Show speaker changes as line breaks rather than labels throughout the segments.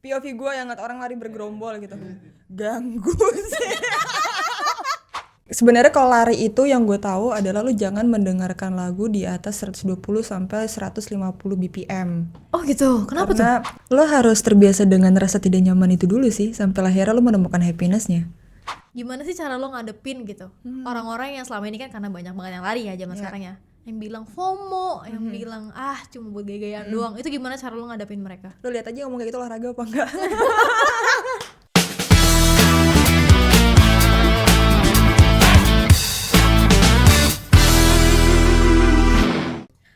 POV gue yang ngeliat orang lari bergerombol gitu. Ganggu sih. Sebenarnya kalau lari itu yang gue tahu adalah lu jangan mendengarkan lagu di atas 120 sampai 150 BPM.
Oh gitu, kenapa
Karena lo harus terbiasa dengan rasa tidak nyaman itu dulu sih, sampai akhirnya lo menemukan happiness-nya.
Gimana sih cara lo ngadepin gitu orang-orang yang selama ini kan karena banyak banget yang lari ya zaman sekarang ya, yang bilang FOMO, yang bilang cuma buat gaya-gayaan doang. Itu gimana cara lo ngadepin mereka?
Lo lihat aja ngomong kayak gitu olahraga apa enggak.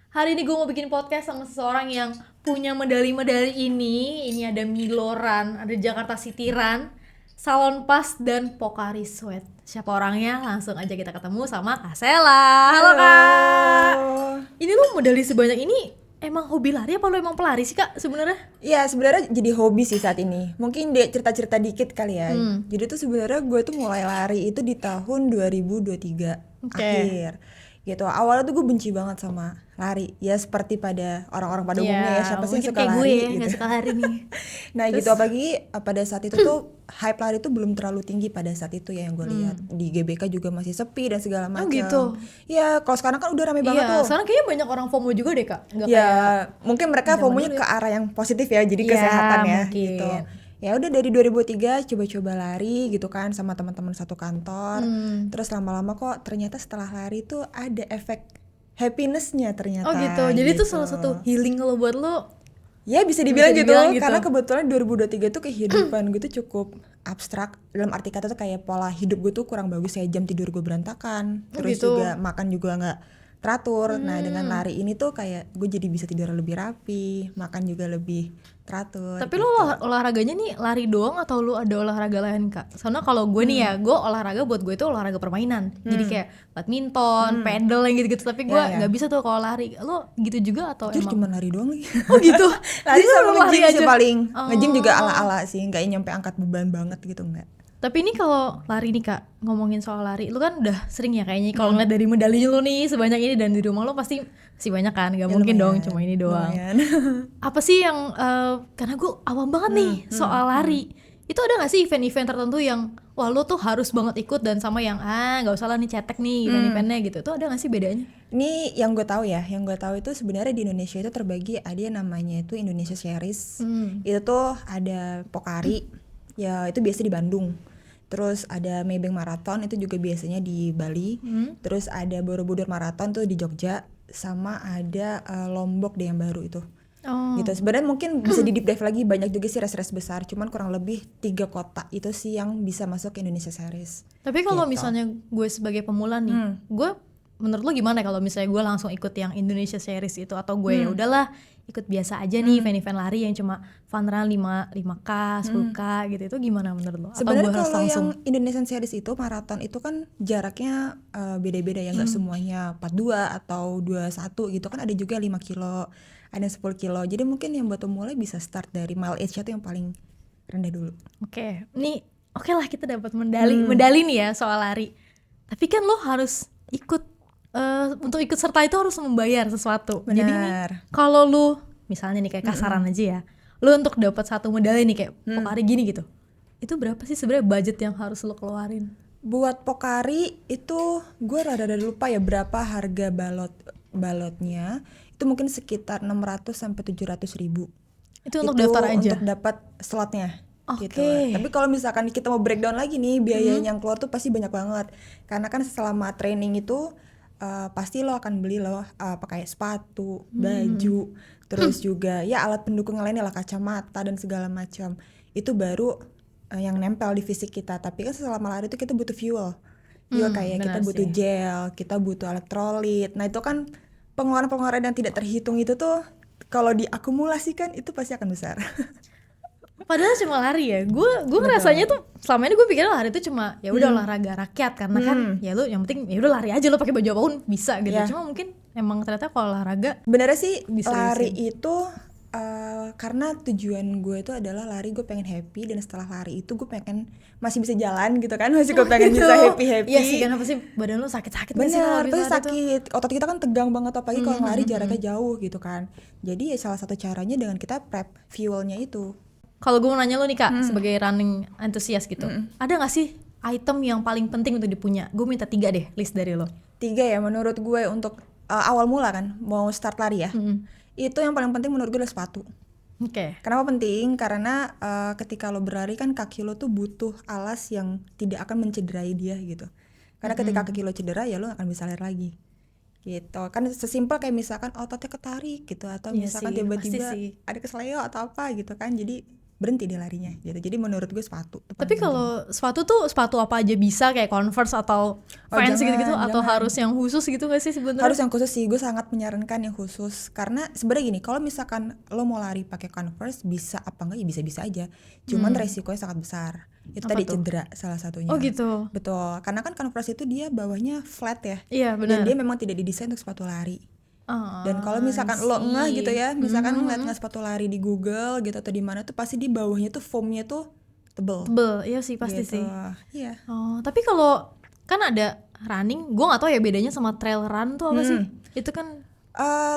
Hari ini gue mau bikin podcast sama seseorang yang punya medali-medali ini. Ini ada Miloran, ada Jakarta City Run, Salonpas, dan Pocari Sweat. Siapa orangnya? Langsung aja kita ketemu sama Kak Sela. Halo Kak. Ini lo medali sebanyak ini emang hobi lari apa lo emang pelari sih Kak sebenarnya?
Iya, sebenarnya jadi hobi sih saat ini. Mungkin dia cerita-cerita dikit kali ya. Jadi tuh sebenarnya gue tuh mulai lari itu di tahun 2023 akhir. Gitu. Awalnya tuh gue benci banget sama lari. Ya seperti pada orang-orang pada umumnya ya, siapa sih yang suka
kayak
lari
gue
gitu.
gak suka lari nih.
Nah
Terus?
gitu, apalagi pada saat itu tuh hype lari tuh belum terlalu tinggi pada saat itu ya yang gue lihat. Di GBK juga masih sepi dan segala macam.
gitu?
Ya kalau sekarang kan udah rame banget
Iya,
tuh.
sekarang kayaknya banyak orang FOMO juga deh Kak. Nggak
Ya
kayak
mungkin mereka
zaman
FOMO-nya
dulu
ke arah yang positif ya, jadi
Iya,
kesehatan ya
mungkin.
gitu. Ya udah dari 2003 coba-coba lari gitu kan sama teman-teman satu kantor. Terus lama-lama kok ternyata setelah lari tuh ada efek happiness-nya ternyata.
Oh gitu, jadi itu salah satu healing lo buat lo.
Ya bisa dibilang,
Bisa
gitu,
dibilang gitu.
karena kebetulan 2023 tuh kehidupan gue tuh cukup abstrak. Dalam arti kata tuh kayak pola hidup gue tuh kurang bagus ya, jam tidur gue berantakan. Terus
gitu.
juga makan juga nggak teratur. Nah dengan lari ini tuh kayak gue jadi bisa tidur lebih rapi, makan juga lebih teratur.
Tapi lo olahraganya nih lari doang atau lo ada olahraga lain Kak? Soalnya kalau gue nih ya, gue olahraga buat gue itu olahraga permainan. Jadi kayak badminton, pedal yang gitu-gitu. Tapi gue nggak bisa tuh kalau lari. Lo gitu juga atau
Jujur
emang?
cuma lari doang lagi.
Oh gitu.
Lari
Jadi
sama
lo
nge-gym sih paling. Nge-gym juga
Oh.
ala-ala sih, nggak nyampe angkat beban banget gitu nggak.
Tapi ini kalau lari nih Kak, ngomongin soal lari, lu kan udah sering ya kayaknya kalau ngeliat dari medali lu nih sebanyak ini dan di rumah lu pasti masih banyak kan, gak mungkin dong cuma ini doang. Apa sih yang, karena gue awam banget nih soal lari, itu ada gak sih event-event tertentu yang wah lu tuh harus banget ikut dan sama yang gak usah lah nih cetek nih event-eventnya gitu, itu ada gak sih bedanya?
Ini yang gue tahu ya, yang gue tahu itu sebenarnya di Indonesia itu terbagi ada yang namanya itu Indonesia Series. Itu tuh ada Pocari, ya itu biasa di Bandung. Terus ada Maybank Marathon itu juga biasanya di Bali. Terus ada Borobudur Marathon tuh di Jogja, sama ada Lombok deh yang baru itu. Gitu. Sebenarnya mungkin bisa di deep dive lagi, banyak juga sih race-race besar, cuman kurang lebih 3 kota itu sih yang bisa masuk ke Indonesia Series.
Tapi kalau
Gitu.
misalnya gue sebagai pemula nih, gue menurut lo gimana kalau misalnya gue langsung ikut yang Indonesia Series itu, atau gue ya udahlah ikut biasa aja nih event-event lari yang cuma fun run 5K, 10K gitu, itu gimana menurut lo? Atau
Sebenarnya
gue harus
kalau
langsung?
yang Indonesian Series itu maraton itu kan jaraknya beda-beda ya, nggak semuanya 42 atau 21 gitu kan, ada juga 5 kilo, ada 10 kilo. Jadi mungkin yang buat pemula bisa start dari mile age itu yang paling rendah dulu.
Oke, nih oke lah kita dapat medali nih ya soal lari. Tapi kan lo harus ikut, untuk ikut serta itu harus membayar sesuatu.
Benar.
Jadi nih kalau lu misalnya nih kayak kasaran aja ya, lu untuk dapat satu medali nih kayak Pocari gini gitu, itu berapa sih sebenarnya budget yang harus lo keluarin?
Buat Pocari itu gue rada-rada lupa ya berapa harga balotnya. Itu mungkin sekitar 600 sampai 700 ribu.
Itu untuk daftar aja?
Untuk dapat slotnya.
Oke.
Gitu. Tapi kalau misalkan kita mau breakdown lagi nih, biayanya yang keluar tuh pasti banyak banget. Karena kan selama training itu pasti lo akan beli lo pakai sepatu, baju, terus juga ya alat pendukung yang lainnya lah, kacamata dan segala macam. Itu baru yang nempel di fisik kita. Tapi kan selama lari itu kita butuh fuel. Kayak kita butuh gel, kita butuh elektrolit. Nah itu kan pengeluaran-pengeluaran yang tidak terhitung itu tuh kalau diakumulasikan itu pasti akan besar.
Padahal cuma lari ya. Gue ngerasanya tuh selama ini gue pikirnya lari itu cuma ya udah olahraga rakyat, karena kan ya lu yang penting ya udah lari aja, lo pakai baju apapun bisa gitu. Cuma mungkin emang ternyata kalau olahraga
benernya sih
diseriusin.
lari itu karena tujuan gue itu adalah lari, gue pengen happy, dan setelah lari itu gue pengen masih bisa jalan gitu kan, masih gue pengen bisa happy.
Iya sih, kenapa sih badan lu sakit-sakit?
Bener, pasti sakit, otot kita kan tegang banget, apalagi kalau lari jaraknya jauh gitu kan. Jadi ya salah satu caranya dengan kita prep fuelnya itu.
kalau gue mau nanya lo nih Kak, sebagai running enthusiast gitu, ada gak sih item yang paling penting untuk dipunya? Gue minta 3 deh list dari lo.
3 ya menurut gue untuk awal mula kan, mau start lari ya. Itu yang paling penting menurut gue adalah sepatu. Kenapa penting? Karena ketika lo berlari kan kaki lo tuh butuh alas yang tidak akan mencederai dia gitu. Karena ketika kaki lo cedera ya lo gak akan bisa lari lagi. Gitu kan, sesimpel kayak misalkan ototnya ketarik gitu, atau misalkan tiba-tiba ada kesleo atau apa gitu kan, jadi berhenti dia larinya gitu. Jadi menurut gue sepatu.
Tapi kalau sepatu tuh sepatu apa aja bisa, kayak Converse atau Vans gitu-gitu, atau harus yang khusus gitu gak sih sebenarnya?
Harus yang khusus sih, gue sangat menyarankan yang khusus. Karena sebenarnya gini, kalau misalkan lo mau lari pakai Converse bisa apa enggak ya bisa-bisa aja. Cuman resikonya sangat besar. Itu apa tadi tuh? Cedera salah satunya.
Oh gitu.
Betul. Karena kan Converse itu dia bawahnya flat ya.
Iya benar.
Dan dia memang tidak didesain untuk sepatu lari. Dan kalau misalkan lo ngeh gitu ya, misalkan ngeliat sepatu lari di Google gitu atau di mana tuh pasti di bawahnya tuh foamnya tuh tebel.
Iya sih pasti
gitu.
sih.
Iya.
Tapi kalau kan ada running, gue nggak tahu ya bedanya sama trail run tuh apa sih? Itu kan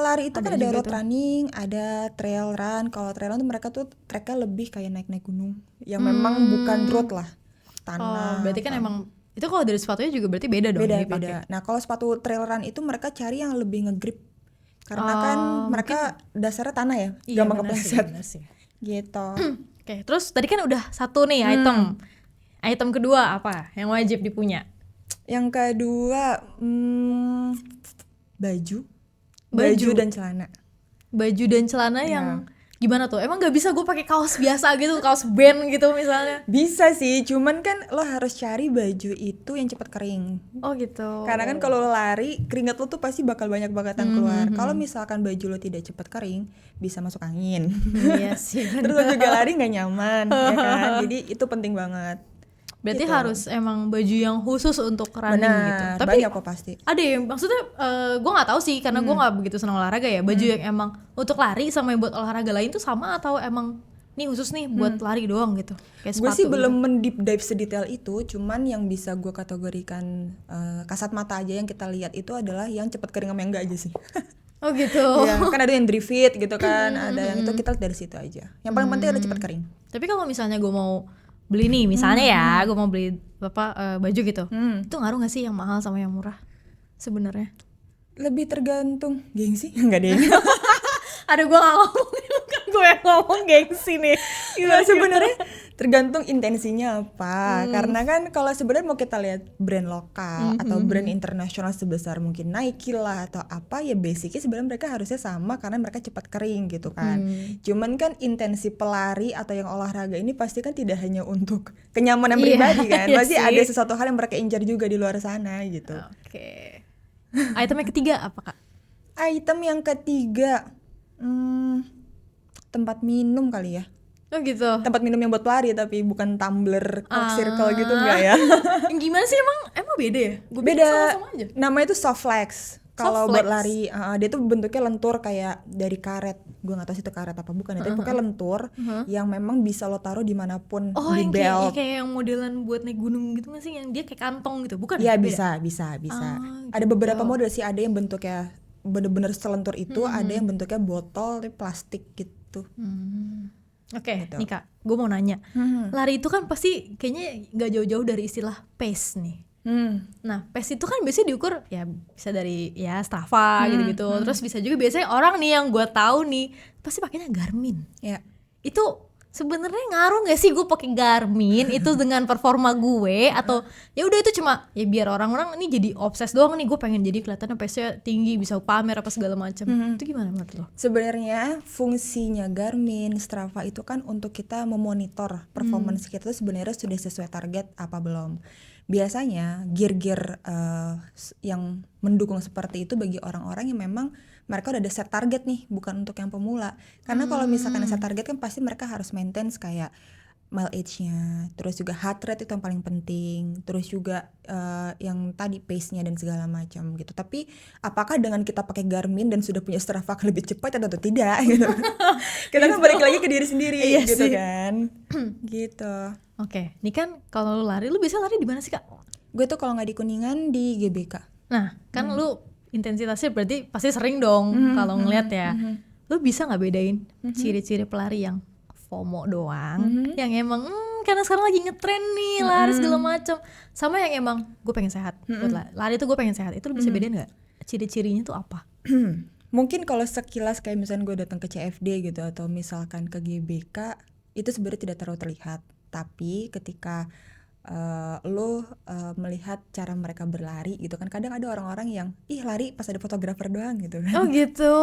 lari itu kan ada road running, ada trail run. Kalau trail run tuh mereka tuh tracknya lebih kayak naik-naik gunung, yang memang bukan road lah, tanah.
Berarti kan emang itu kalau dari sepatunya juga berarti beda dong.
Beda. Nah kalau sepatu trail run itu mereka cari yang lebih ngegrip. Karena kan mereka dasarnya tanah ya, gampang kepleset gitu.
Oke, terus tadi kan udah satu nih item kedua apa yang wajib dipunya?
Yang kedua baju dan celana.
Baju dan celana yang gimana tuh? Emang nggak bisa gue pakai kaos biasa gitu, kaos band gitu misalnya?
Bisa sih, cuman kan lo harus cari baju itu yang cepat kering.
Oh gitu.
Karena kan kalau lo lari, keringat lo tuh pasti bakal banyak banget yang keluar. Kalau misalkan baju lo tidak cepat kering, bisa masuk angin.
Iya sih.
Terus lo juga lari nggak nyaman, ya kan? Jadi itu penting banget.
Berarti gitu. Harus emang baju yang khusus untuk running gitu.
Tapi banyak kok pasti.
Ada yang maksudnya gue nggak tahu sih karena gue nggak begitu senang olahraga ya. Baju yang emang untuk lari sama yang buat olahraga lain tuh sama atau emang nih khusus nih buat lari doang gitu?
Gue sih belum mendeep dive sedetail itu. Cuman yang bisa gue kategorikan kasat mata aja yang kita lihat itu adalah yang cepat kering sama yang enggak aja sih.
Oh gitu.
Ya, kan ada yang dry fit gitu kan. Ada yang itu kita lihat dari situ aja. Yang paling penting adalah cepat kering.
Tapi kalau misalnya gue mau beli nih misalnya ya, gue mau beli baju gitu, itu ngaruh nggak sih yang mahal sama yang murah sebenarnya?
Lebih tergantung gengsi nggak deh.
Ada gue nggak ngomongin, kan gue yang ngomong gengsi nih.
Sebenarnya tergantung intensinya apa. Karena kan kalau sebenarnya mau kita lihat brand lokal atau brand internasional sebesar mungkin Nike lah atau apa, ya basicnya sebenarnya mereka harusnya sama karena mereka cepat kering gitu kan. Cuman kan intensi pelari atau yang olahraga ini pasti kan tidak hanya untuk kenyamanan pribadi kan. Pasti ada sesuatu hal yang mereka incar juga di luar sana gitu.
Oke. Item yang ketiga apa Kak?
Item yang ketiga tempat minum kali ya.
Oh gitu.
Tempat minum yang buat pelari tapi bukan tumbler Coke Circle gitu enggak ya.
Gimana sih emang beda ya? Gua
beda.
Sama-sama aja.
Namanya itu Softflex. Kalau buat lari dia tuh bentuknya lentur kayak dari karet. Gue nggak tahu sih itu karet apa bukan. Tapi pokoknya lentur yang memang bisa lo taruh dimanapun di belt.
Kayak yang modelan buat naik gunung gitu nggak sih? Yang dia kayak kantong gitu, bukan?
Iya bisa. Ada beberapa model sih, ada yang bentuknya bener-bener selentur itu, ada yang bentuknya botol tapi plastik gitu.
Oke, nih Kak, gue mau nanya, lari itu kan pasti kayaknya nggak jauh-jauh dari istilah pace nih. Nah, pace itu kan biasanya diukur ya bisa dari ya Strava gitu-gitu, terus bisa juga biasanya orang nih yang gue tahu nih pasti pakainya Garmin.
Ya.
Itu sebenarnya ngaruh nggak sih gue pakai Garmin itu dengan performa gue, atau ya udah itu cuma ya biar orang-orang ini jadi obses doang nih, gue pengen jadi kelihatan pace-nya tinggi bisa pamer apa segala macam. Itu gimana menurut lo?
Sebenarnya fungsinya Garmin, Strava itu kan untuk kita memonitor performance kita tuh sebenarnya sudah sesuai target apa belum. Biasanya gear-gear yang mendukung seperti itu bagi orang-orang yang memang mereka udah ada set target nih, bukan untuk yang pemula. Karena kalau misalkan set target kan pasti mereka harus maintain kayak mileage-nya, terus juga heart rate itu yang paling penting, terus juga yang tadi pace-nya dan segala macam gitu. Tapi apakah dengan kita pakai Garmin dan sudah punya Strava lebih cepat atau tidak gitu. Kita kan balik lagi ke diri sendiri gitu kan. Gitu.
Oke, ini kan kalau lu lari, lu biasa lari di mana sih Kak?
Gue tuh kalau nggak di Kuningan di GBK.
Nah, kan lu intensitasnya berarti pasti sering dong kalau ngeliat ya. Lu bisa nggak bedain ciri-ciri pelari yang FOMO doang, yang emang karena sekarang lagi ngetren nih lari segala macam, sama yang emang gue pengen sehat. Buat lari tuh gue pengen sehat, itu lo bisa bedain nggak ciri-cirinya tuh apa?
Mungkin kalau sekilas kayak misalnya gue datang ke CFD gitu atau misalkan ke GBK itu sebenarnya tidak terlalu terlihat, tapi ketika lo melihat cara mereka berlari gitu kan, kadang ada orang-orang yang lari pas ada fotografer doang gitu kan.
Oh gitu.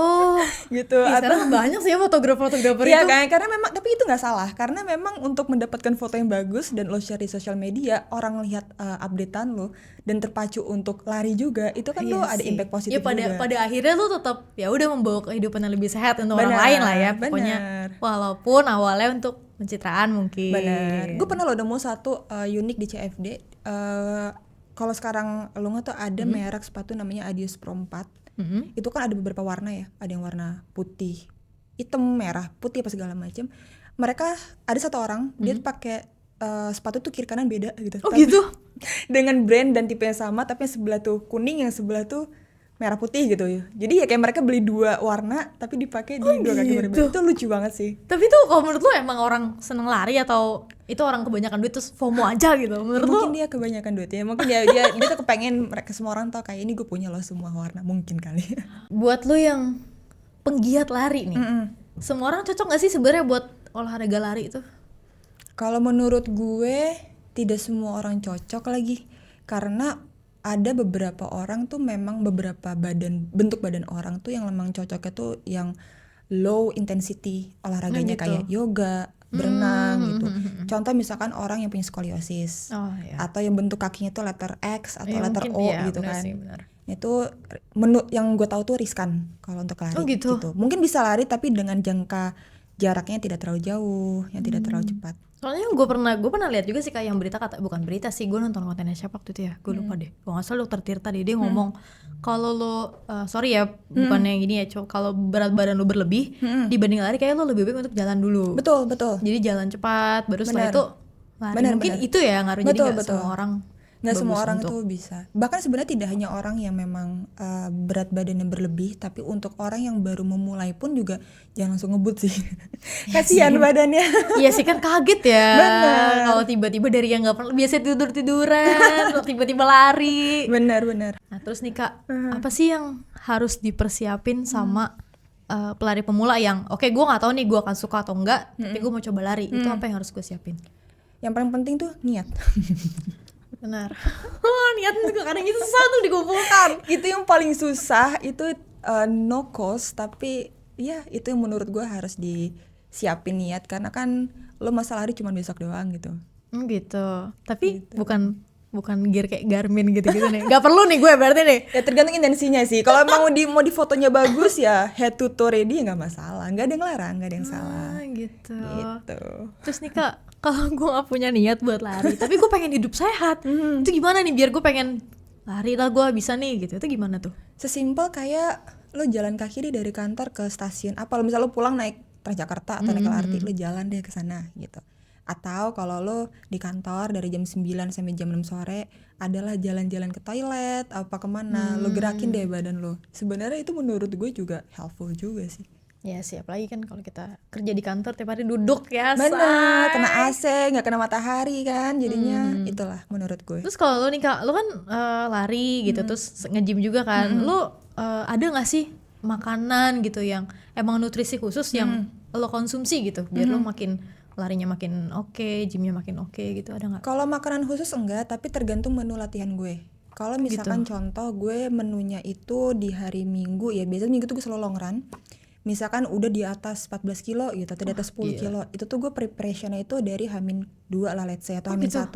Gitu.
Sekarang banyak sih ya fotografer
iya
itu.
kan, karena memang, tapi itu nggak salah karena memang untuk mendapatkan foto yang bagus dan lo share di sosial media, orang lihat updatean lo dan terpacu untuk lari juga, itu kan lo ada impact positif juga.
Pada akhirnya lo tetap ya udah membawa kehidupan yang lebih sehat untuk orang lain lah ya pokoknya. Walaupun awalnya untuk pencitraan mungkin.
Benar. Gue pernah lo nemu satu unik di CFD. Kalau sekarang lo nggak tau ada merek sepatu namanya Adios Pro 4. Itu kan ada beberapa warna ya. Ada yang warna putih, hitam, merah, putih apa segala macam. Mereka ada satu orang dia pakai sepatu tuh kiri kanan beda gitu.
Oh gitu.
Dengan brand dan tipe yang sama, tapi yang sebelah tuh kuning, yang sebelah tuh merah putih gitu ya. Jadi ya kayak mereka beli dua warna tapi dipakai di dua kaki berbeda. Itu lucu banget sih.
Tapi tuh kalau menurut lu emang orang seneng lari atau itu orang kebanyakan duit terus FOMO aja gitu? Menurut
mungkin
lu?
Dia kebanyakan duit ya. Mungkin dia tuh kepengen mereka semua orang tau kayak ini gue punya loh semua warna, mungkin kali.
Buat lu yang penggiat lari nih, semua orang cocok gak sih sebenarnya buat olahraga lari itu?
Kalau menurut gue tidak semua orang cocok lagi, karena ada beberapa orang tuh memang beberapa bentuk badan orang tuh yang memang cocoknya tuh yang low intensity olahraganya gitu. Kayak yoga, berenang gitu. Contoh misalkan orang yang punya skoliosis atau yang bentuk kakinya tuh letter X atau letter O gitu kan.
Sih,
itu yang gue tahu tuh riskan kalau untuk lari
gitu.
Mungkin bisa lari tapi dengan jaraknya tidak terlalu jauh, yang tidak terlalu cepat.
Soalnya gue pernah lihat juga sih kayak yang bukan berita sih, gue nonton kontennya siapa waktu itu ya, gue lupa deh. Gue nggak salah Dokter Tirta deh, dia ngomong kalau lo sorry ya bukannya gini ya, kalau berat badan lo berlebih dibanding lari kayak lo lebih baik untuk jalan dulu.
Betul.
Jadi jalan cepat, baru setelah itu lari. Mungkin itu ya ngaruh, jadi nggak semua orang.
Nggak semua orang itu bisa. Bahkan sebenarnya tidak hanya orang yang memang berat badannya berlebih, tapi untuk orang yang baru memulai pun juga jangan langsung ngebut sih. Kasihan badannya.
Iya sih, kan kaget ya. Kalau tiba-tiba dari yang nggak pernah biasa tiduran, tiba-tiba lari.
Benar.
Nah terus nih Kak, apa sih yang harus dipersiapin sama pelari pemula yang oke, gue nggak tahu nih gue akan suka atau enggak, tapi gue mau coba lari. Itu apa yang harus gue siapin?
Yang paling penting tuh niat.
Benar. Niat tuh kadang itu susah tuh dikumpulkan.
Itu yang paling susah, itu no cost, tapi ya itu yang menurut gue harus disiapin niat, karena kan lo masa lari cuma besok doang gitu.
Gitu. Tapi gitu. bukan gear kayak Garmin gitu-gitu nih. Gak perlu nih gue berarti nih.
Ya tergantung intensinya sih. Kalau emang mau di fotonya bagus ya head to toe ready nggak masalah. Nggak ada yang larang, nggak ada yang salah.
Gitu. Terus nih Kak, kalau gue gak punya niat buat lari tapi gue pengen hidup sehat, itu gimana nih biar gue pengen lari lah, gue bisa nih gitu, itu gimana tuh?
Sesimpel kayak lo jalan kaki deh dari kantor ke stasiun apa, misal lo pulang naik Transjakarta atau naik LRT, lo jalan deh ke sana gitu. Atau kalau lo di kantor dari jam 9 sampai jam 6 sore adalah jalan-jalan ke toilet apa kemana, lo gerakin deh badan lo. Sebenarnya itu menurut gue juga helpful juga sih.
Ya sih, apalagi kan kalau kita kerja di kantor tiap hari duduk ya,
bener, kena AC, nggak kena matahari kan, jadinya itulah menurut gue.
Terus kalau lo nih Kak, lo kan lari gitu, terus nge-gym juga kan, lo ada nggak sih makanan gitu yang emang nutrisi khusus yang lo konsumsi gitu, biar lo makin larinya makin oke, gymnya makin oke gitu, ada nggak?
Kalau makanan khusus enggak, tapi tergantung menu latihan gue. Kalau misalkan contoh gue menunya itu di hari Minggu ya, biasanya Minggu tuh gue selalu long run. Misalkan udah di atas 14 kilo gitu atau di atas 10 kilo, itu tuh gue preparationnya itu dari H-2 lah let's say, atau H-1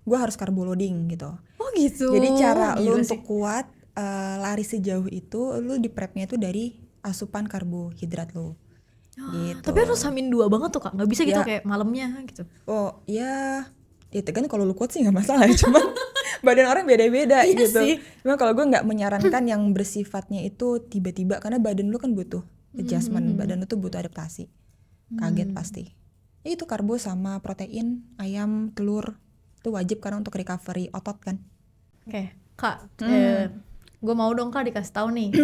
gue harus carbo loading gitu.
Oh gitu.
Jadi cara lu untuk kuat lari sejauh itu, lu di prepnya itu dari asupan karbohidrat lu gitu.
Tapi harus H-2 banget tuh Kak, gak bisa gitu kayak malamnya gitu.
Oh ya kan kalau lu kuat sih gak masalah ya, cuma badan orang beda-beda gitu. Cuma kalau gue gak menyarankan yang bersifatnya itu tiba-tiba, karena badan lu kan butuh adjustment, badan lu tuh butuh adaptasi, kaget pasti. Ya itu karbo sama protein, ayam, telur itu wajib karena untuk recovery otot kan.
Oke, Kak, gue mau dong Kak dikasih tahu nih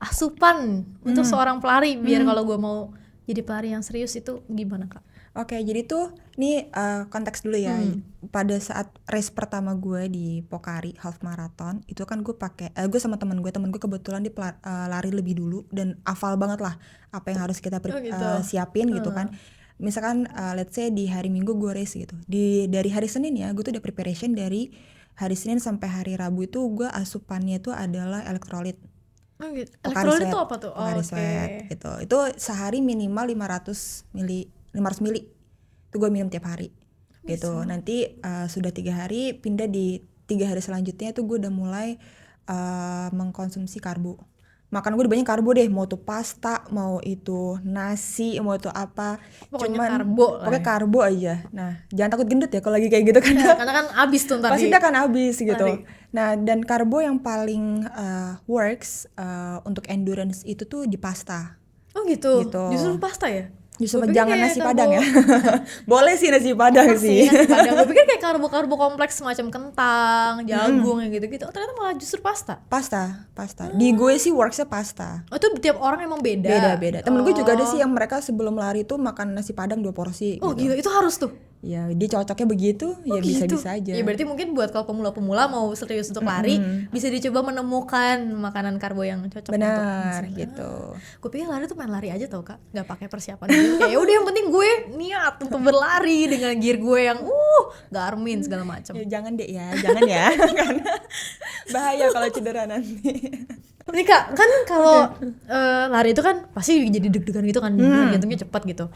asupan untuk seorang pelari biar kalau gue mau jadi pelari yang serius itu gimana Kak?
Oke, jadi tuh nih konteks dulu ya. Pada saat race pertama gue di Pocari Half Marathon, itu kan gue gue sama temen gue kebetulan dia lari lebih dulu dan hafal banget lah apa yang harus kita
gitu.
siapin gitu kan. Misalkan let's say di hari Minggu gue race gitu. Dari hari Senin ya, gue tuh udah preparation dari hari Senin sampai hari Rabu itu gue asupannya itu adalah elektrolit.
Gitu.
Pocari
Elektrolit
Sweat,
itu apa tuh?
Pocari Sweat gitu. Itu sehari minimal 500 mili itu gue minum tiap hari gitu. Nanti sudah 3 hari pindah di 3 hari selanjutnya itu gue udah mulai mengkonsumsi karbo. Makan gue udah banyak karbo deh, mau itu pasta, mau itu nasi, mau itu apa,
Pokoknya karbo lah
pokoknya
ya.
karbo aja. Nah jangan takut gendut ya kalau lagi kayak gitu kan.
Ya, karena kan abis tuh ntar
Pasti dia akan habis gitu.
lari.
Nah dan karbo yang paling works untuk endurance itu tuh di pasta.
Oh gitu.
Gitu.
Justru pasta ya?
Justru
Gua pikir
jangan
kayak
nasi
karbo-
padang ya. Boleh sih nasi padang sih.
Nasi padang. Gue pikir kayak karbo-karbo kompleks semacam kentang, jagung yang gitu-gitu. Oh, ternyata malah justru pasta.
Pasta. Di gue sih worksnya pasta.
Oh, itu tiap orang emang beda.
Beda. Temen gue juga ada sih yang mereka sebelum lari tuh makan nasi padang 2 porsi
Oh
gitu.
gitu, itu harus tuh.
Ya dia cocoknya begitu, ya
Gitu.
bisa-bisa aja.
Ya berarti mungkin buat kalau pemula-pemula mau serius untuk lari, bisa dicoba menemukan makanan karbo yang cocok
Benar
untuk
gitu.
Gue pikir lari tuh main lari aja tau Kak, nggak pakai persiapan gitu. Kayak udah yang penting gue niat untuk berlari dengan gear gue yang Garmin segala macam.
Ya jangan deh ya, jangan ya. Karena bahaya kalau cedera nanti.
Nih Kak, kan kalau lari itu kan pasti jadi deg-degan gitu kan, jantungnya cepat gitu.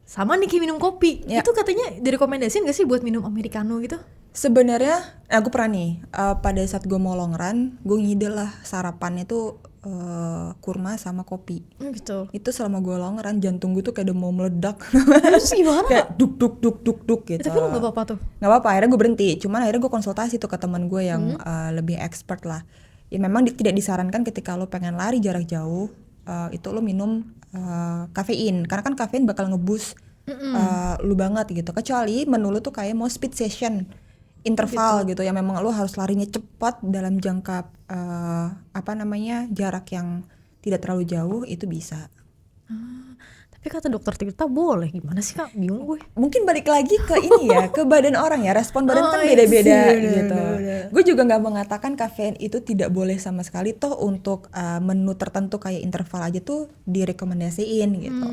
Sama nih kayak minum kopi,
Ya.
itu katanya direkomendasiin gak sih buat minum americano gitu?
Sebenarnya aku pernah nih pada saat gue mau long run, gue ngide lah sarapannya tuh kurma sama kopi.
Gitu.
Itu selama gue long run jantung gue tuh kayak udah mau meledak.
Terus gimana?
Kayak duk gitu.
Tapi lu gak apa-apa tuh?
Nggak apa-apa, akhirnya gue berhenti. Cuman akhirnya gue konsultasi tuh ke teman gue yang lebih expert lah. Ya memang tidak disarankan ketika lo pengen lari jarak jauh itu lo minum kafein, karena kan kafein bakal ngeboost lu banget gitu. Kecuali menu lu tuh kayak mau speed session interval gitu yang memang lu harus larinya cepat dalam jangka jarak yang tidak terlalu jauh, itu bisa.
Tapi kata dokter Tirta boleh, gimana sih Kak? Bingung gue.
Mungkin balik lagi ke ini ya, ke badan orang ya, respon badan kan
iya
beda-beda
sih,
gitu.
bener.
Gue juga nggak mengatakan kafein itu tidak boleh sama sekali, toh untuk menu tertentu kayak interval aja tuh direkomendasiin gitu.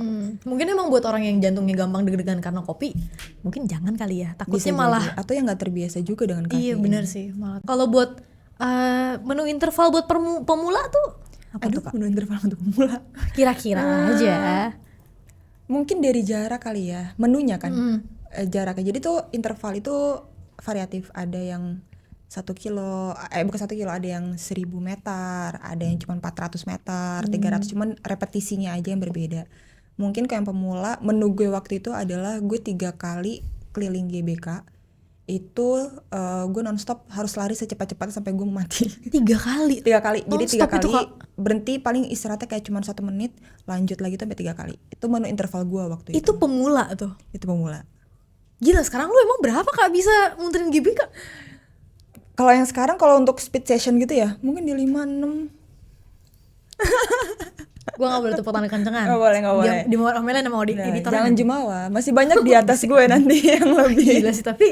Mungkin emang buat orang yang jantungnya gampang deg-degan karena kopi, mungkin jangan kali ya. Takutnya
Bisa
malah
jadi. Atau yang nggak terbiasa juga dengan kafein.
iya bener sih. Malah kalau buat menu interval buat pemula tuh apa
Aduh,
tuh Kak?
menu interval untuk pemula.
Kira-kira aja.
Mungkin dari jarak kali ya, menunya kan jaraknya. Jadi tuh interval itu variatif. Ada yang 1 kilo, bukan 1 kilo, ada yang 1000 meter, ada yang cuma 400 meter, 300, cuman repetisinya aja yang berbeda. Mungkin kayak yang pemula, menu gue waktu itu adalah gue 3 kali keliling GBK. Itu gue nonstop harus lari secepat-cepatnya sampai gue mati.
3 kali.
3 kali, jadi 3
Non-stop itu,
kali
Kak?
berhenti, paling istirahatnya kayak cuma 1 menit, lanjut lagi tuh sampai 3 kali. Itu menu interval gue waktu itu.
Itu pemula tuh.
Itu pemula.
Gila, sekarang lu emang berapa Kak bisa muterin GBK?
Kalau yang sekarang kalau untuk speed session gitu ya, mungkin di 5-6.
Gue gak boleh tepuk tangan kencengan.
Nggak boleh.
Di mau omelin sama
Nah,
editor.
jangan jumawa, masih banyak di atas gue nanti yang lebih
Gila sih, tapi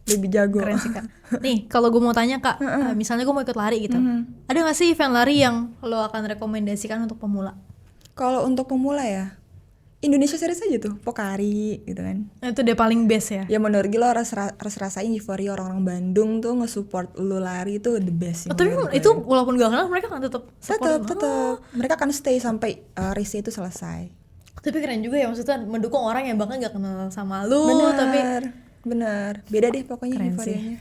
lebih jago.
keren sih Kak. Nih kalau gue mau tanya Kak, misalnya gue mau ikut lari gitu, ada gak sih event lari yang lo akan rekomendasikan untuk pemula?
Kalau untuk pemula ya, Indonesia Series aja tuh, Pocari gitu kan.
Nah, itu udah paling best ya.
Ya menurut gue lo harus rasain euforia orang-orang Bandung tuh nge-support lo lari itu the best sih.
Tapi
menurut gue.
itu walaupun gak kenal mereka kan tetap support.
tetap mereka akan stay sampai race itu selesai.
Tapi keren juga ya, maksudnya mendukung orang yang bahkan gak kenal sama lu, tapi
Bener, beda deh pokoknya
keren
euforianya.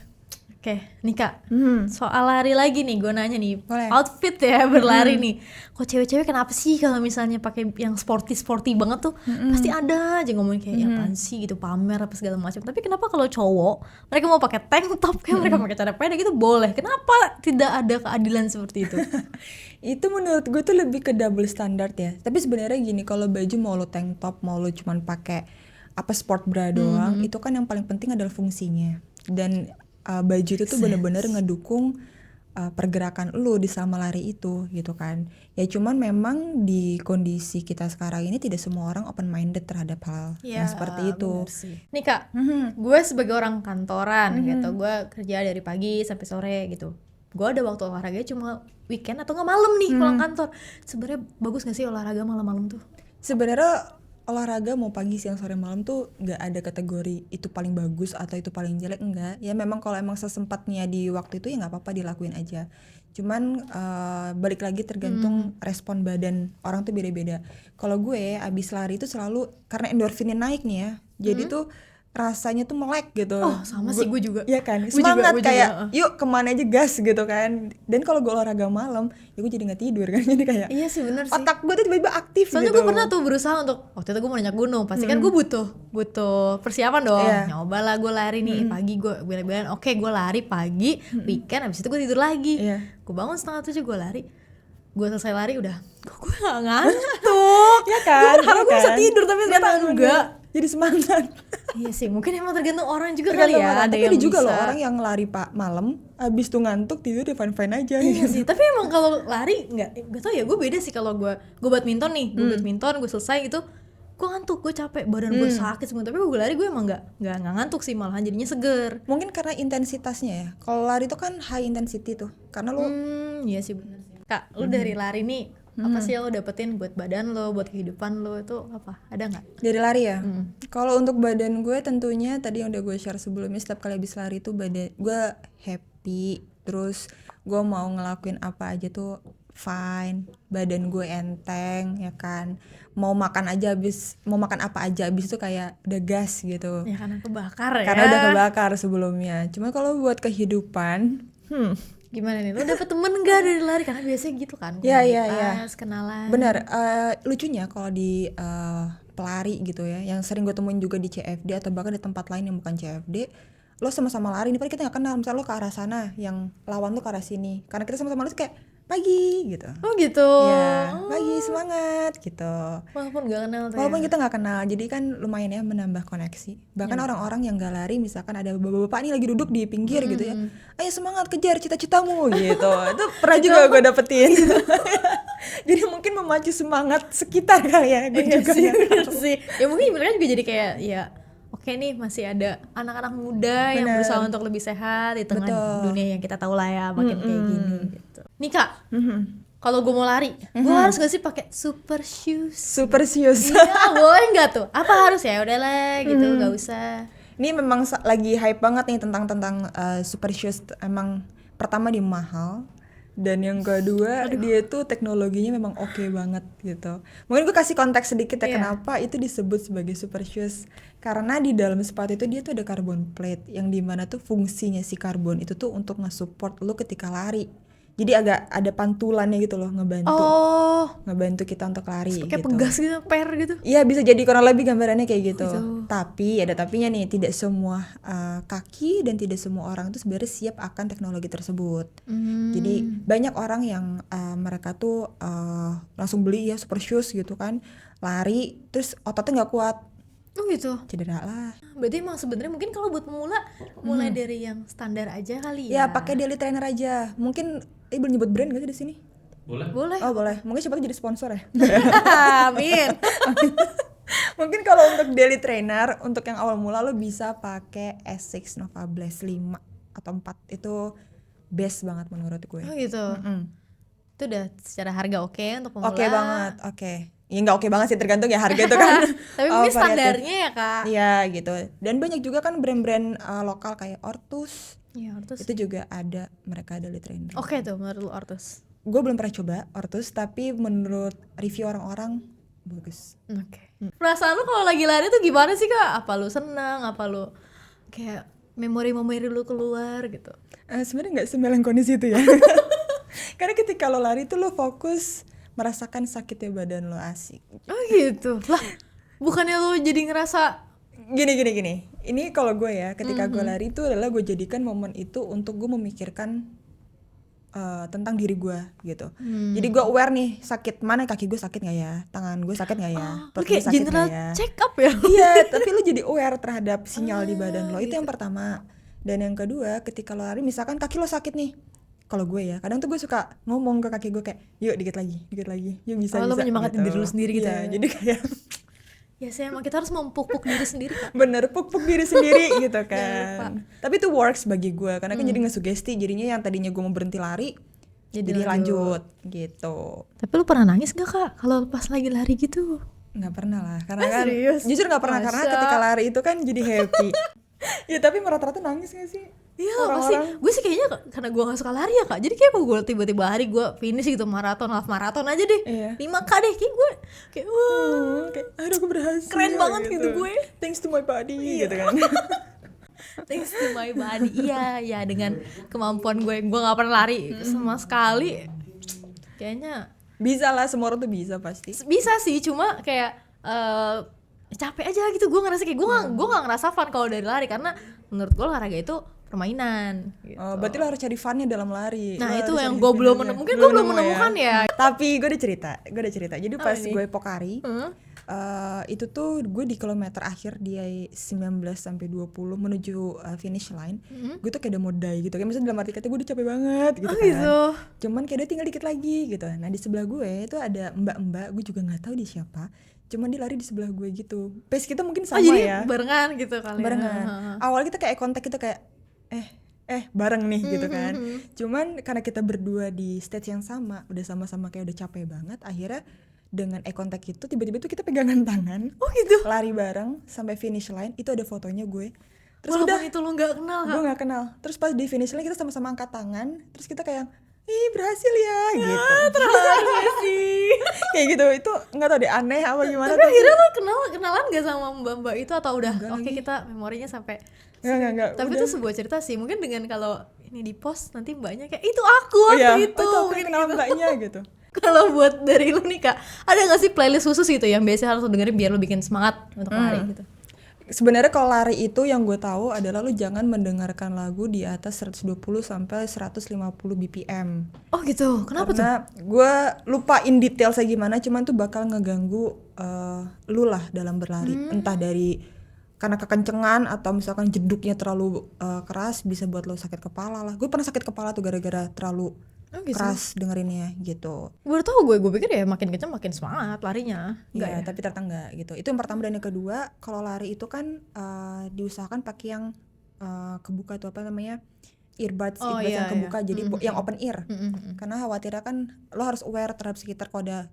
Oke, nih Kak, soal lari lagi nih, gue nanya nih,
Boleh.
outfit ya berlari nih. Kok cewek-cewek kenapa sih kalau misalnya pakai yang sporty banget tuh, pasti ada aja ngomongin kayak ya apaan sih gitu, pamer apa segala macam. Tapi kenapa kalau cowok mereka mau pakai tank top, kayak mereka pakai celana pendek gitu boleh? Kenapa tidak ada keadilan seperti itu?
Itu menurut gue tuh lebih ke double standard ya. Tapi sebenarnya gini, kalau baju mau lo tank top, mau lo cuman pakai apa sport bra doang, itu kan yang paling penting adalah fungsinya. Dan baju itu tuh bener-bener ngedukung pergerakan lu di selama lari itu gitu kan. Ya cuman memang di kondisi kita sekarang ini tidak semua orang open minded terhadap hal yang seperti itu.
Nih Kak, gue sebagai orang kantoran gitu, gue kerja dari pagi sampai sore gitu. Gue ada waktu olahraga cuma weekend atau nggak malam nih pulang kantor. Sebenarnya bagus nggak sih olahraga malam-malam tuh?
Sebenarnya olahraga mau pagi, siang, sore, malam tuh nggak ada kategori itu paling bagus atau itu paling jelek, enggak. Ya memang kalau emang sesempatnya di waktu itu ya nggak apa-apa dilakuin aja. Cuman balik lagi tergantung respon badan orang tuh beda-beda. Kalau gue abis lari itu selalu karena endorfinnya naik nih ya, jadi tuh rasanya tuh melek gitu.
Oh sama sih gue juga.
Iya kan,
Gue
semangat
juga,
kayak yuk kemana aja gas gitu kan. Dan kalau gue olahraga malam ya gue jadi nggak tidur kan, jadi kayak
Iya sih bener sih.
otak gue tuh tiba-tiba aktif.
Soalnya
gitu.
gue pernah tuh berusaha untuk waktu itu gue mau nanjak gunung, pasti kan gue butuh persiapan dong. Nyoba lah gue lari nih pagi, gue bilang oke gue lari pagi, weekend abis itu gue tidur lagi. Gue bangun 6:30 gue lari, gue selesai lari udah gue gak ngantuk.
Ya kan,
gue berharap gue bisa tidur tapi ternyata enggak.
Jadi semangat.
Iya sih, mungkin emang tergantung orang juga
Tergantung
kali ya.
orang.
Ada
Tapi
yang
ada juga
bisa.
loh orang yang lari pak malam, abis tuh ngantuk tidur dia fine aja.
Iya sih, tapi emang kalau lari nggak tau ya, gue beda sih. Kalau gue badminton nih, gue badminton gue selesai gitu, gue ngantuk, gue capek, badan gue sakit semua. Tapi gue lari gue emang nggak ngantuk sih, malahan jadinya seger.
Mungkin karena intensitasnya ya. Kalau lari itu kan high intensity tuh, karena lo
Iya sih benar sih. Kak, lu dari lari nih apa sih yang lo dapetin buat badan lo, buat kehidupan lo, itu apa? Ada nggak?
dari lari ya. Kalau untuk badan gue tentunya tadi yang udah gue share sebelumnya, setiap kali habis lari tuh badan gue happy, terus gue mau ngelakuin apa aja tuh fine, badan gue enteng ya kan. Mau makan apa aja habis itu kayak udah gas gitu.
Ya karena kebakar ya.
Karena udah kebakar sebelumnya. Cuma kalau buat kehidupan,
Gimana nih? Lo dapet temen nggak dari lari? Karena biasanya gitu kan.
Iya.
Kenalan.
Benar. Lucunya kalau di pelari gitu ya, yang sering gue temuin juga di CFD atau bahkan di tempat lain yang bukan CFD, lo sama-sama lari nih, padahal kita nggak kenal. Misalnya lo ke arah sana, yang lawan lo ke arah sini. Karena kita sama-sama lari kayak pagi gitu.
Oh gitu.
Ya, pagi semangat gitu.
Walaupun nggak kenal tuh.
Walaupun kita nggak kenal, jadi kan lumayan ya menambah koneksi. Bahkan orang-orang yang nggak lari, misalkan ada bapak-bapak nih lagi duduk di pinggir gitu ya, ayo semangat kejar cita-citamu gitu. Itu pernah juga gue dapetin. Jadi mungkin memacu semangat sekitar kali ya. Gue juga
sih,
nggak
bener
tahu.
sih. Ya mungkin mereka juga jadi kayak ya oke nih masih ada anak-anak muda yang berusaha untuk lebih sehat di tengah dunia yang kita tahu lah ya makin kayak gini gitu. Nih Kak, kalau gue mau lari, gue harus gak sih pakai super shoes?
Super shoes.
Iya, boleh nggak tuh? Apa harus ya? Udahlah gitu, nggak usah.
Ini memang lagi hype banget nih tentang super shoes. Emang pertama dia mahal, dan yang kedua dia tuh teknologinya memang oke banget gitu. Mungkin gue kasih konteks sedikit ya kenapa itu disebut sebagai super shoes. Karena di dalam sepatu itu dia tuh ada carbon plate, yang dimana tuh fungsinya si karbon itu tuh untuk nge-support lo ketika lari. Jadi agak ada pantulannya gitu loh, ngebantu kita untuk lari
kayak
gitu.
pegas gitu, per gitu.
Iya, bisa jadi kurang lebih gambarannya kayak gitu. Tapi ada tapinya nih, tidak semua kaki dan tidak semua orang tuh sebenarnya siap akan teknologi tersebut. Jadi banyak orang yang mereka tuh langsung beli ya super shoes gitu kan, lari terus ototnya nggak kuat.
Oh gitu.
Cedera lah.
Berarti emang sebenarnya mungkin kalau buat pemula mulai dari yang standar aja kali
Ya pakai daily trainer aja. Mungkin boleh nyebut brand gak sih di sini?
Boleh.
Oh boleh. Mungkin siapa tuh jadi sponsor ya.
Amin.
Mungkin kalau untuk daily trainer, untuk yang awal mula lo bisa pakai Asics Nova Blast 5 atau 4. Itu best banget menurut gue.
Oh gitu. Itu udah secara harga oke untuk pemula.
Oke banget, oke. Ya nggak oke banget sih, tergantung ya harga itu kan.
Tapi mungkin standarnya ya Kak.
Iya gitu. Dan banyak juga kan brand-brand lokal kayak Ortus.
Iya Ortus.
Itu juga ada, mereka daily trainer.
Oke tuh menurut lu Ortus.
Gue belum pernah coba Ortus, tapi menurut review orang-orang bagus.
Oke. Perasaan lu kalau lagi lari tuh gimana sih Kak? Apa lu senang? Apa lu kayak memori-memori lu keluar gitu?
Sebenarnya nggak semelankolies itu ya. Karena ketika lo lari tuh lo fokus merasakan sakitnya badan lo, asik.
Oh gitu. Lah, bukannya lo jadi ngerasa
gini. Ini kalau gue ya, ketika gue lari itu adalah gue jadikan momen itu untuk gue memikirkan tentang diri gue gitu. Jadi gue aware nih, sakit mana, kaki gue sakit nggak ya, tangan gue sakit nggak ya, perut gue sakit nggak ya.
check up ya?
Iya, tapi lo jadi aware terhadap sinyal di badan lo. Itu yang pertama. Dan yang kedua, ketika lo lari, misalkan kaki lo sakit nih, kalau gue ya, kadang tuh gue suka ngomong ke kaki gue kayak, yuk dikit lagi, yuk bisa.
Lo menyemangatin diri lu sendiri gitu
ya. Jadi kayak
ya sih emang kita harus mempuk-puk diri sendiri Kak.
Bener, puk-puk diri sendiri gitu kan. Tapi itu works bagi gue, karena kan jadi ngesugesti, jadinya yang tadinya gue mau berhenti lari jadi lanjut gitu.
Tapi lu pernah nangis gak Kak kalau pas lagi lari gitu?
Nggak pernah lah, karena kan jujur nggak pernah. Karena ketika lari itu kan jadi happy. Ya tapi rata-rata nangis gak sih?
Iya pasti. Gue sih kayaknya karena gue gak suka lari ya Kak. Jadi kayak kalau gue tiba-tiba hari gue finish gitu maraton, half maraton aja deh. 5K deh kayak gue kayak wah,
kayak aduh aku berhasil.
Keren banget gitu gue.
Thanks to my body gitu kan.
Thanks to my body. Iya, ya dengan kemampuan gue gak pernah lari sama sekali. Kayaknya
bisa lah, semua orang tuh bisa pasti.
Bisa sih, cuma kayak capek aja gitu. Gue ngerasa kayak gue gak ngerasa fun kalau dari lari, karena menurut gue olahraga itu permainan gitu.
Berarti lo harus cari funnya dalam lari.
Nah itu yang gue belum menemukan. Mungkin gue belum menemukan ya.
Tapi gue udah cerita. Jadi pas gue Pokari itu tuh gue di kilometer akhir dia 19-20 menuju finish line. Gue tuh kayak udah mau die gitu. Kayak misalnya dalam arti kata gue udah capek banget gitu kan.
Gitu.
Cuman kayak udah tinggal dikit lagi gitu. Nah di sebelah gue itu ada mbak-mbak, gue juga gak tahu dia siapa. Cuman dia lari di sebelah gue gitu. Pace kita mungkin sama
jadi barengan gitu kali.
Barengan. Awalnya kita kayak kontak gitu kayak bareng nih gitu kan. Cuman karena kita berdua di stage yang sama, udah sama-sama kayak udah capek banget, akhirnya dengan eye contact itu tiba-tiba tuh kita pegangan tangan.
Oh gitu.
Lari bareng sampai finish line, itu ada fotonya gue.
Terus walaupun itu lo gak kenal.
Gue gak kenal. Terus pas di finish line kita sama-sama angkat tangan, terus kita kayak berhasil ya gitu.
Terharu sih.
Kayak gitu, itu gak tau deh aneh apa gimana.
Tapi akhirnya lo kenalan gak sama mbak-mbak itu atau udah oke kita memorinya sampai
Enggak.
Tapi itu sebuah cerita sih. Mungkin dengan kalau ini di post nanti mbaknya kayak itu aku waktu itu.
Mungkin kenal mbaknya gitu.
Kalau buat dari lu nih Kak, ada gak sih playlist khusus gitu yang biasanya harus lo dengerin biar lo bikin semangat untuk lari gitu?
Sebenarnya kalau lari itu yang gue tahu adalah lu jangan mendengarkan lagu di atas 120 sampai 150 BPM.
Oh gitu. Kenapa tuh?
Karena gue lupain detailnya gimana, cuman tuh bakal ngeganggu lu lah dalam berlari. Entah dari karena kekencengan atau misalkan jeduknya terlalu keras, bisa buat lo sakit kepala lah. Gue pernah sakit kepala tuh gara-gara terlalu keras dengerinnya gitu.
Baru tau gue pikir ya makin kenceng makin semangat larinya.
Enggak ya, tapi ternyata enggak gitu. Itu yang pertama. Dan yang kedua, kalau lari itu kan diusahakan pakai yang kebuka tuh apa namanya, earbuds, yang kebuka, jadi yang open ear. Karena khawatirnya kan lo harus aware terhadap sekitar kalau ada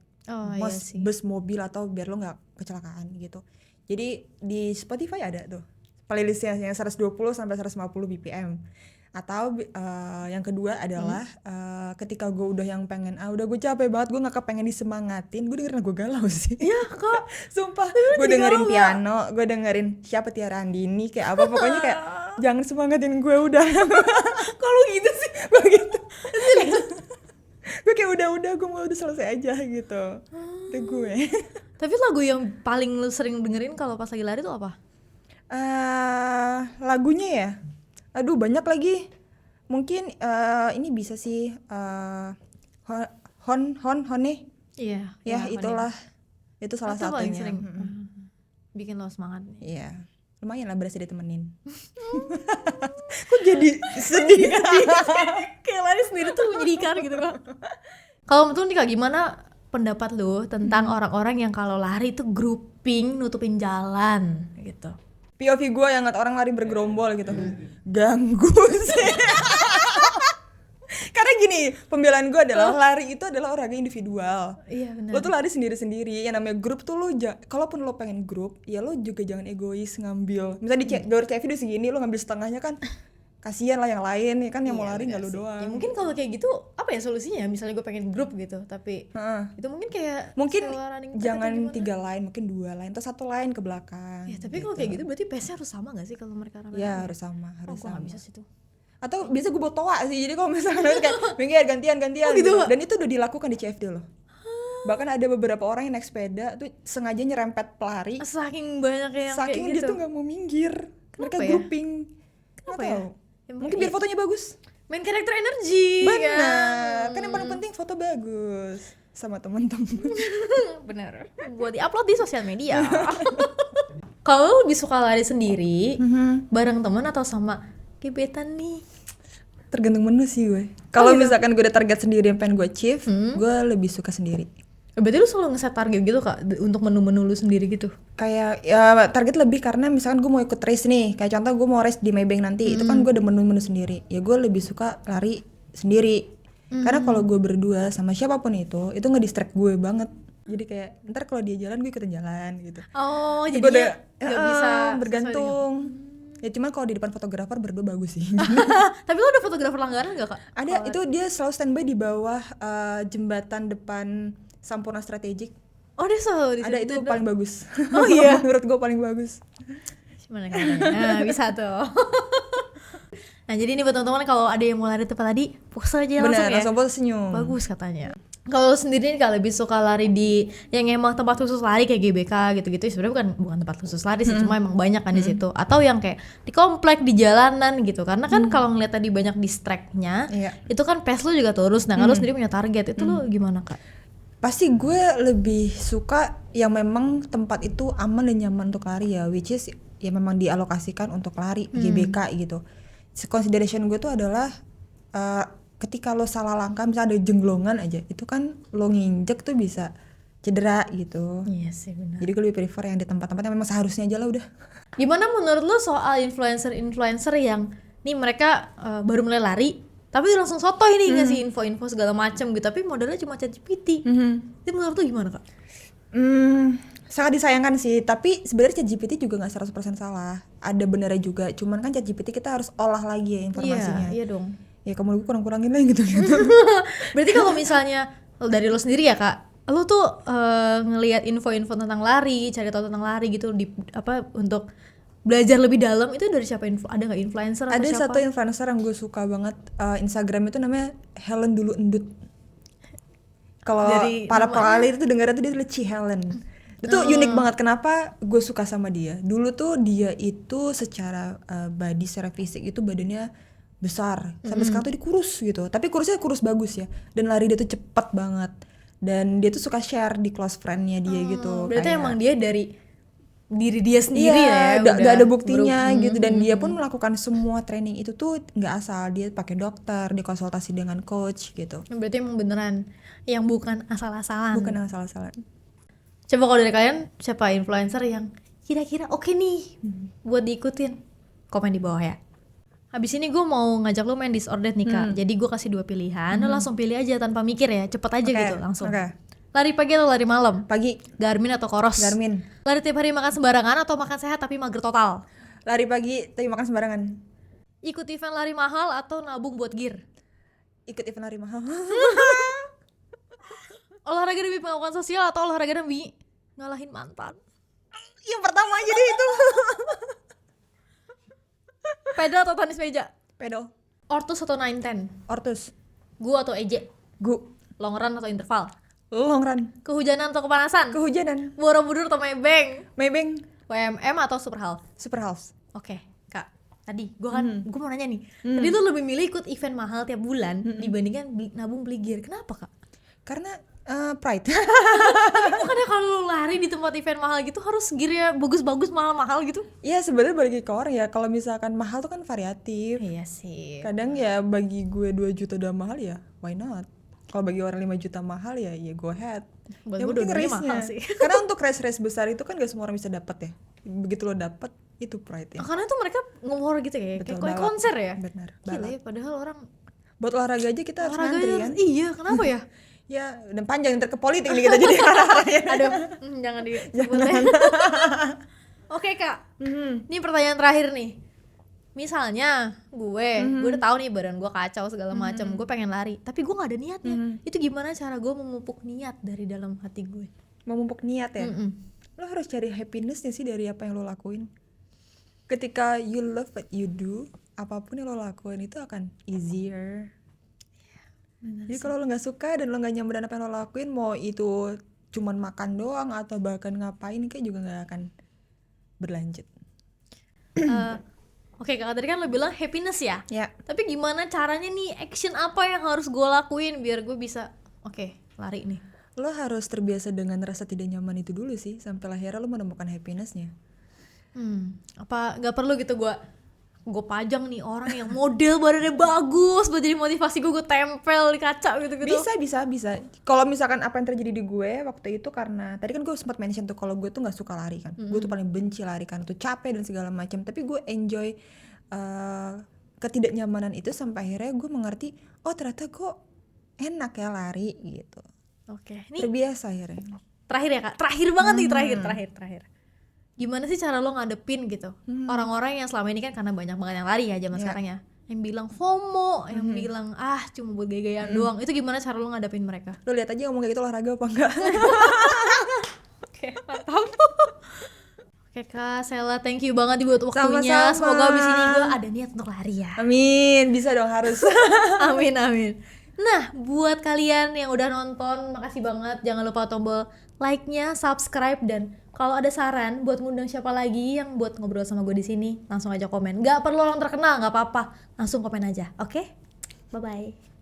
bus mobil atau biar lo nggak kecelakaan gitu. Jadi di Spotify ada tuh playlistnya yang 120 sampai 150 BPM. Atau yang kedua adalah ketika gue udah yang pengen udah gue capek banget, gue nggak kepengen disemangatin, gue dengerin lagu galau sih.
Iya kok.
Sumpah. Gue dengerin piano, gue dengerin siapa Tiara Andini kayak apa, pokoknya kayak jangan semangatin gue udah.
Kalau gitu sih,
gue gitu. Gue kayak udah gue mau udah selesai aja gitu. Itu gue.
Tapi lagu yang paling lu sering dengerin kalau pas lagi lari tuh apa?
Lagunya ya, aduh banyak lagi. Mungkin ini bisa sih Hone.
Iya.
Ya itulah, itu salah satunya.
Paling sering bikin lo semangat.
Iya, lumayan lah berasa ditemenin. Kok jadi sedih?
Kayak lari sendiri tuh menyedihkan gitu kok. Kalau menurut nih Kak, gimana pendapat lu tentang orang-orang yang kalau lari tuh grouping nutupin jalan gitu?
POV gue yang ngeliat orang lari bergerombol gitu, ganggu sih. Karena gini, pembelaan gue adalah lari itu adalah olahraga individual.
Iya benar.
Lo tuh lari sendiri-sendiri. Yang namanya grup tuh lo kalaupun lo pengen grup, ya lo juga jangan egois ngambil. Misalnya di jalur CV udah segini, lo ngambil setengahnya kan kasian lah yang lain ya kan, yang mau lari nggak lo doang.
Ya mungkin kalau kayak gitu apa ya solusinya? Misalnya gue pengen grup gitu, tapi itu mungkin kayak
jangan 3 line, mungkin 2 line atau 1 line ke belakang.
Ya tapi
gitu.
kalau kayak gitu berarti pace-nya harus sama nggak sih kalau mereka rame?
Ya harus sama, harus sama.
Gak bisa sih tuh.
Atau biasa gue bawa toa sih, jadi kalau misalnya kayak minggir gantian gitu. Dan itu udah dilakukan di CFD loh. Bahkan ada beberapa orang yang naik sepeda tuh sengaja nyerempet pelari.
Saking banyak yang
saking
kayak
dia
gitu.
tuh nggak mau minggir. Mereka
ya?
Grouping.
Kenapa ya?
Mungkin biar fotonya bagus.
Main karakter energi.
Benar. Kan yang paling penting foto bagus sama teman-teman.
Bener. Buat diupload di sosial media. Kalau lebih suka lari sendiri, bareng teman atau sama gebetan nih?
Tergantung menu sih gue. Kalau misalkan gue ada target sendiri yang pengen gue achieve, gue lebih suka sendiri.
Berarti lu selalu nge-set target gitu Kak untuk menu-menu lu sendiri gitu?
Kayak ya target lebih karena misalkan gue mau ikut race nih, kayak contoh gue mau race di Maybank nanti, itu kan gue ada menu-menu sendiri. Ya gue lebih suka lari sendiri. Karena kalau gue berdua sama siapapun itu nge-distract gue banget. Jadi kayak ntar kalau dia jalan gue ikutin jalan gitu.
Oh,
Gue
jadi
udah
nggak bisa
bergantung. Ya cuman kalau di depan fotografer berdua bagus sih.
Tapi lu ada fotografer langganan gak Kak?
Ada, itu dia selalu standby di bawah jembatan depan Sampurna Strategik.
Oh dia selalu di
Ada, itu paling bagus.
Oh iya?
Menurut gue paling bagus.
Gimana caranya? Nah, bisa tuh. Nah jadi ini buat teman-teman kalau ada yang mau lari tempat tadi, pose aja langsung
Bener,
ya.
langsung pose senyum.
Bagus katanya. Kalau lu sendiri nih Kak lebih suka lari di yang emang tempat khusus lari kayak GBK gitu-gitu, sebenarnya bukan tempat khusus lari sih, cuma emang banyak kan di situ. Atau yang kayak di komplek, di jalanan gitu. Karena kan kalau ngeliat tadi banyak distract-nya, itu kan pace lu juga turun. Nah, kalau lu sendiri punya target, itu lu gimana Kak?
Pasti gue lebih suka yang memang tempat itu aman dan nyaman untuk lari ya, which is ya memang dialokasikan untuk lari, GBK gitu. Consideration gue tuh adalah ketika lo salah langkah, misalnya ada jenglongan aja, itu kan lo nginjek tuh bisa cedera gitu.
Iya sih benar.
Jadi gue lebih prefer yang di tempat-tempat yang memang seharusnya aja lah udah.
Gimana menurut lo soal influencer-influencer yang nih mereka baru mulai lari tapi langsung sotoy nih ngasih info-info segala macam gitu, tapi modalnya cuma ChatGPT. Itu menurut lo gimana Kak?
Sangat disayangkan sih, tapi sebenarnya ChatGPT juga nggak 100% salah. Ada benernya juga, cuman kan ChatGPT kita harus olah lagi ya informasinya.
Iya dong.
Ya kamu kurang-kurangin lah gitu.
Berarti kalau misalnya dari lo sendiri ya Kak, lo tuh ngelihat info-info tentang lari, cari tahu tentang lari gitu di apa untuk belajar lebih dalam, itu dari siapa? Ada nggak influencer atau
Ada
siapa?
satu influencer yang gue suka banget, Instagram itu namanya Helen Dulu Endut. Kalau para pelali itu dengarnya tuh dia tulis Ci Helen. Itu unik banget. Kenapa gue suka sama dia? Dulu tuh dia itu secara body, secara fisik itu badannya besar. Sampai sekarang tuh dia kurus gitu. Tapi kurusnya kurus bagus ya. Dan lari dia tuh cepet banget. Dan dia tuh suka share di close friend-nya dia gitu.
Berarti
kayak,
emang dia dari diri dia sendiri ya,
udah ada buktinya gitu. Dan dia pun melakukan semua training itu tuh nggak asal, dia pakai dokter, dia konsultasi dengan coach gitu.
Berarti emang beneran yang bukan asal-asalan.
Bukan asal-asalan.
Coba kalau dari kalian siapa influencer yang kira-kira oke nih buat diikutin? Komen di bawah ya. Habis ini gue mau ngajak lo main Disordered nih Kak. Jadi gue kasih 2 pilihan, lo langsung pilih aja tanpa mikir ya, cepet aja gitu langsung. Lari pagi atau lari malam?
Pagi.
Garmin atau Coros?
Garmin.
Lari tiap hari makan sembarangan atau makan sehat tapi mager total?
Lari pagi tapi makan sembarangan.
Ikut event lari mahal atau nabung buat gear?
Ikut event lari mahal.
Olahraga demi pengakuan sosial atau olahraga demi ngalahin mantan?
Yang pertama aja deh itu.
Pedal atau tenis meja?
Pedal.
Ortus atau 910?
Ortus.
Gu atau EJ?
Gu.
Long run atau interval?
Long run.
Kehujanan atau kepanasan?
Kehujanan.
Borobudur atau Maybank?
Maybank.
WMM atau Super Half?
Super House.
Oke, Kak. Tadi gue mau nanya nih. Tadi lu lebih milih ikut event mahal tiap bulan dibandingkan nabung beli gear. Kenapa Kak?
Karena pride.
Bukannya kalau lu lari di tempat event mahal gitu harus gearnya bagus-bagus, mahal-mahal gitu?
Iya sebenarnya bagi ke orang ya, kalau misalkan mahal tuh kan variatif.
Iya sih.
Kadang ya bagi gue 2 juta udah mahal ya, why not? Kalau bagi orang 5 juta mahal ya go ahead.
Buat
Yang
gue
penting
dua-duanya
race-nya.
mahal sih.
Karena untuk race-race besar itu kan gak semua orang bisa dapat ya. Begitu lo dapet, itu pride ya.
Karena tuh mereka ngomong gitu ya,
Betul,
kayak
balap.
konser ya.
Benar,
Gila
balap.
ya, padahal orang
Buat olahraga aja kita harus
olahraganya
ngantri kan.
iya, kenapa ya?
Ya, dan panjang ntar ke politik nih kita jadi arahannya.
Aduh, jangan disebut deh. Oke Kak, ini pertanyaan terakhir nih. Misalnya gue udah tahu nih badan gue kacau segala macam, gue pengen lari, tapi gue nggak ada niatnya. Itu gimana cara gue memupuk niat dari dalam hati gue?
Memupuk niat ya. Lo harus cari happiness-nya sih dari apa yang lo lakuin. Ketika you love what you do, apapun yang lo lakuin itu akan easier. Jadi kalau lo nggak suka dan lo nggak nyaman dengan apa yang lo lakuin, mau itu cuman makan doang atau bahkan ngapain, kayak juga nggak akan berlanjut.
Oke Kak, tadi kan lo bilang happiness ya.
Ya.
Tapi gimana caranya nih, action apa yang harus gue lakuin biar gue bisa lari nih?
Lo harus terbiasa dengan rasa tidak nyaman itu dulu sih, sampai akhirnya lo menemukan happiness-nya.
Apa nggak perlu gitu gue gue pajang nih orang yang model badannya bagus buat jadi motivasi gue tempel di kaca gitu-gitu.
Bisa. Kalau misalkan apa yang terjadi di gue waktu itu, karena tadi kan gue sempat mention tuh kalau gue tuh nggak suka lari kan, gue tuh paling benci lari kan, tuh capek dan segala macam. Tapi gue enjoy ketidaknyamanan itu sampai akhirnya gue mengerti, oh ternyata kok enak ya lari gitu.
Oke, nih
Terbiasa akhirnya.
terakhir ya kak, terakhir banget nih, terakhir. Gimana sih cara lo ngadepin gitu orang-orang yang selama ini kan, karena banyak banget yang lari ya zaman sekarang ya, yang bilang FOMO, yang bilang cuma buat gaya-gayaan doang. Itu gimana cara lo ngadepin mereka?
Lo lihat aja ngomong kayak gitu olahraga apa enggak.
Oke, mantap. Oke Kak Sela, thank you banget buat waktunya.
Sama-sama.
Semoga abis ini gue ada niat untuk lari ya.
Amin, bisa dong, harus.
Amin. Nah, buat kalian yang udah nonton, makasih banget. Jangan lupa tombol like-nya, subscribe, dan kalau ada saran buat ngundang siapa lagi yang buat ngobrol sama gue di sini, langsung aja komen. Gak perlu orang terkenal, gak apa-apa. Langsung komen aja, oke? Bye-bye.